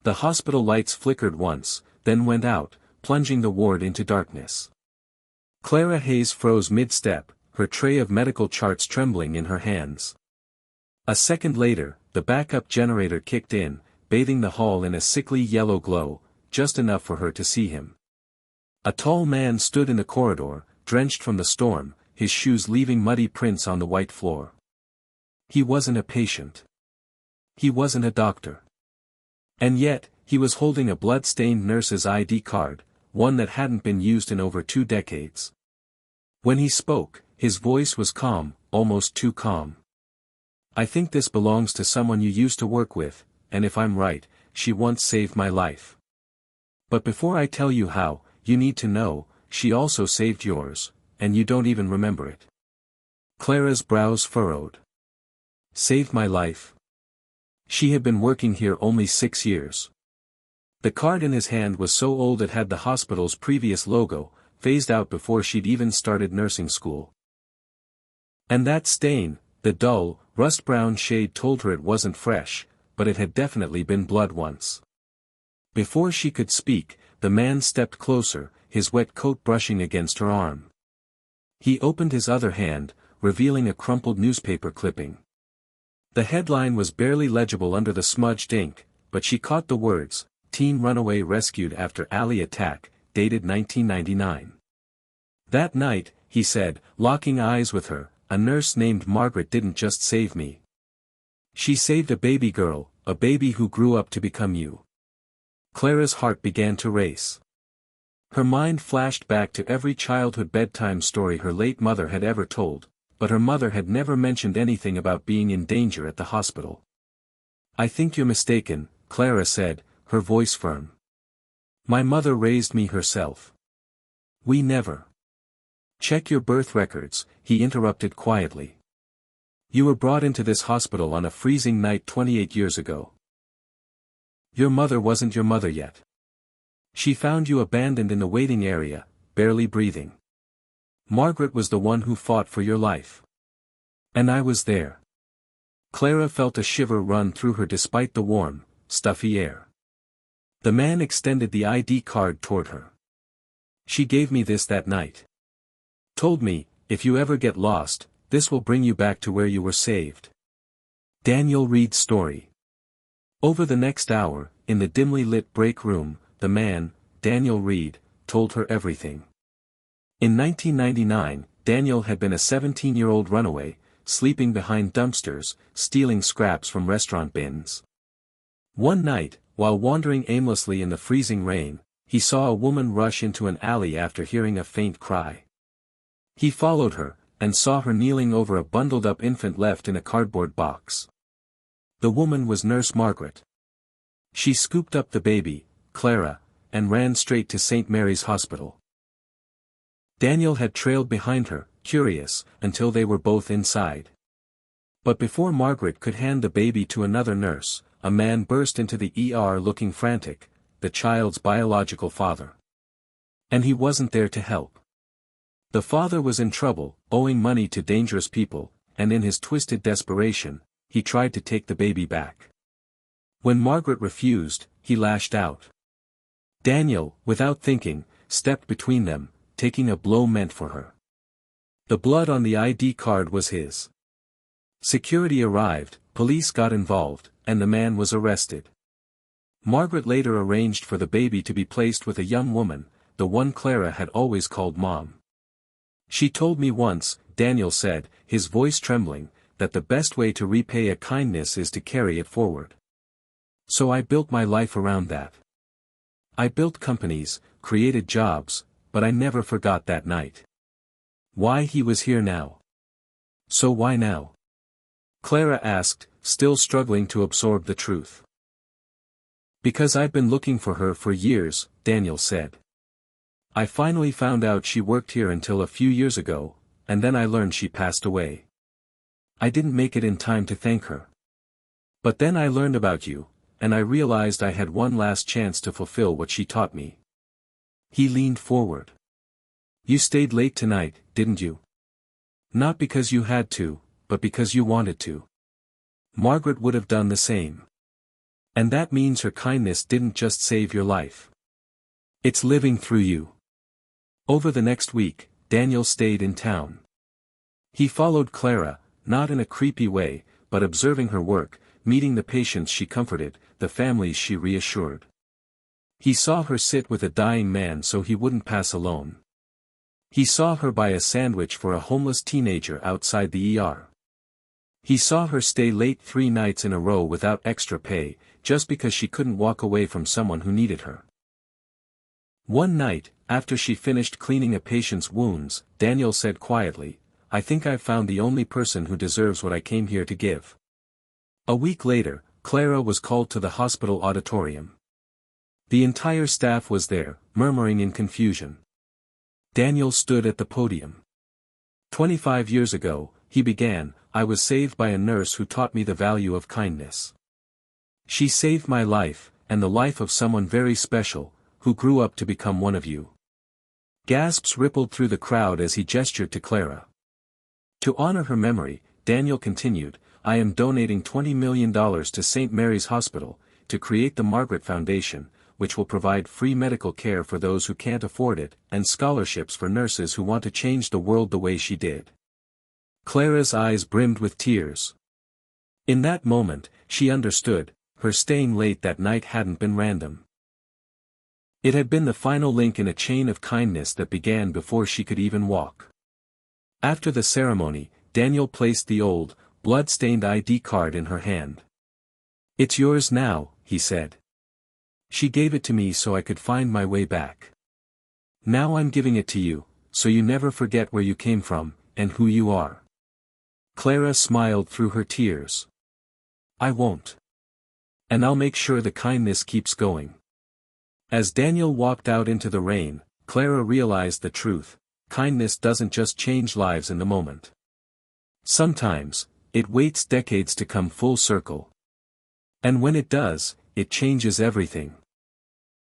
The hospital lights flickered once, then went out, plunging the ward into darkness. Clara Hayes froze mid-step, her tray of medical charts trembling in her hands. A second later, the backup generator kicked in, bathing the hall in a sickly yellow glow, just enough for her to see him. A tall man stood in the corridor, drenched from the storm, his shoes leaving muddy prints on the white floor. He wasn't a patient. He wasn't a doctor. And yet, he was holding a blood-stained nurse's ID card, one that hadn't been used in over 2 decades. When he spoke, his voice was calm, almost too calm. "I think this belongs to someone you used to work with, and if I'm right, she once saved my life. But before I tell you how, you need to know, she also saved yours, and you don't even remember it." Clara's brows furrowed. Saved my life? She had been working here only 6 years. The card in his hand was so old it had the hospital's previous logo, phased out before she'd even started nursing school. And that stain, the dull, rust-brown shade told her it wasn't fresh, but it had definitely been blood once. Before she could speak, the man stepped closer, his wet coat brushing against her arm. He opened his other hand, revealing a crumpled newspaper clipping. The headline was barely legible under the smudged ink, but she caught the words, "Teen runaway rescued after alley attack, dated 1999. That night, he said, locking eyes with her, "A nurse named Margaret didn't just save me. She saved a baby girl, a baby who grew up to become you." Clara's heart began to race. Her mind flashed back to every childhood bedtime story her late mother had ever told, but her mother had never mentioned anything about being in danger at the hospital. "I think you're mistaken," Clara said, her voice firm. "My mother raised me herself. We never." "Check your birth records," he interrupted quietly. "You were brought into this hospital on a freezing night 28 years ago. Your mother wasn't your mother yet. She found you abandoned in the waiting area, barely breathing. Margaret was the one who fought for your life. And I was there." Clara felt a shiver run through her despite the warm, stuffy air. The man extended the ID card toward her. "She gave me this that night. Told me, if you ever get lost, this will bring you back to where you were saved." Daniel Reed's story. Over the next hour, in the dimly lit break room, the man, Daniel Reed, told her everything. In 1999, Daniel had been a 17-year-old runaway, sleeping behind dumpsters, stealing scraps from restaurant bins. One night, while wandering aimlessly in the freezing rain, he saw a woman rush into an alley after hearing a faint cry. He followed her, and saw her kneeling over a bundled-up infant left in a cardboard box. The woman was Nurse Margaret. She scooped up the baby, Clara, and ran straight to St. Mary's Hospital. Daniel had trailed behind her, curious, until they were both inside. But before Margaret could hand the baby to another nurse, a man burst into the ER looking frantic, the child's biological father. And he wasn't there to help. The father was in trouble, owing money to dangerous people, and in his twisted desperation, he tried to take the baby back. When Margaret refused, he lashed out. Daniel, without thinking, stepped between them, taking a blow meant for her. The blood on the ID card was his. Security arrived, police got involved, and the man was arrested. Margaret later arranged for the baby to be placed with a young woman, the one Clara had always called Mom. "She told me once," Daniel said, his voice trembling, "that the best way to repay a kindness is to carry it forward. So I built my life around that. I built companies, created jobs, but I never forgot that night." Why he was here now? So why now? Clara asked, still struggling to absorb the truth. "Because I've been looking for her for years," Daniel said. "I finally found out she worked here until a few years ago, and then I learned she passed away. I didn't make it in time to thank her. But then I learned about you, and I realized I had one last chance to fulfill what she taught me." He leaned forward. "You stayed late tonight, didn't you? Not because you had to, but because you wanted to. Margaret would have done the same. And that means her kindness didn't just save your life. It's living through you. Over the next week, Daniel stayed in town. He followed Clara, not in a creepy way, but observing her work, meeting the patients she comforted, the families she reassured. He saw her sit with a dying man so he wouldn't pass alone. He saw her buy a sandwich for a homeless teenager outside the ER. He saw her stay late 3 nights in a row without extra pay, just because she couldn't walk away from someone who needed her. One night, after she finished cleaning a patient's wounds, Daniel said quietly, "I think I've found the only person who deserves what I came here to give." A week later, Clara was called to the hospital auditorium. The entire staff was there, murmuring in confusion. Daniel stood at the podium. 25 years ago, he began, I was saved by a nurse who taught me the value of kindness. She saved my life, and the life of someone very special, who grew up to become one of you. Gasps rippled through the crowd as he gestured to Clara. To honor her memory, Daniel continued, I am donating $20 million to St. Mary's Hospital, to create the Margaret Foundation, which will provide free medical care for those who can't afford it, and scholarships for nurses who want to change the world the way she did. Clara's eyes brimmed with tears. In that moment, she understood, her staying late that night hadn't been random. It had been the final link in a chain of kindness that began before she could even walk. After the ceremony, Daniel placed the old, blood-stained ID card in her hand. It's yours now, he said. She gave it to me so I could find my way back. Now I'm giving it to you, so you never forget where you came from, and who you are. Clara smiled through her tears. I won't. And I'll make sure the kindness keeps going. As Daniel walked out into the rain, Clara realized the truth, kindness doesn't just change lives in the moment. Sometimes, it waits decades to come full circle. And when it does, it changes everything.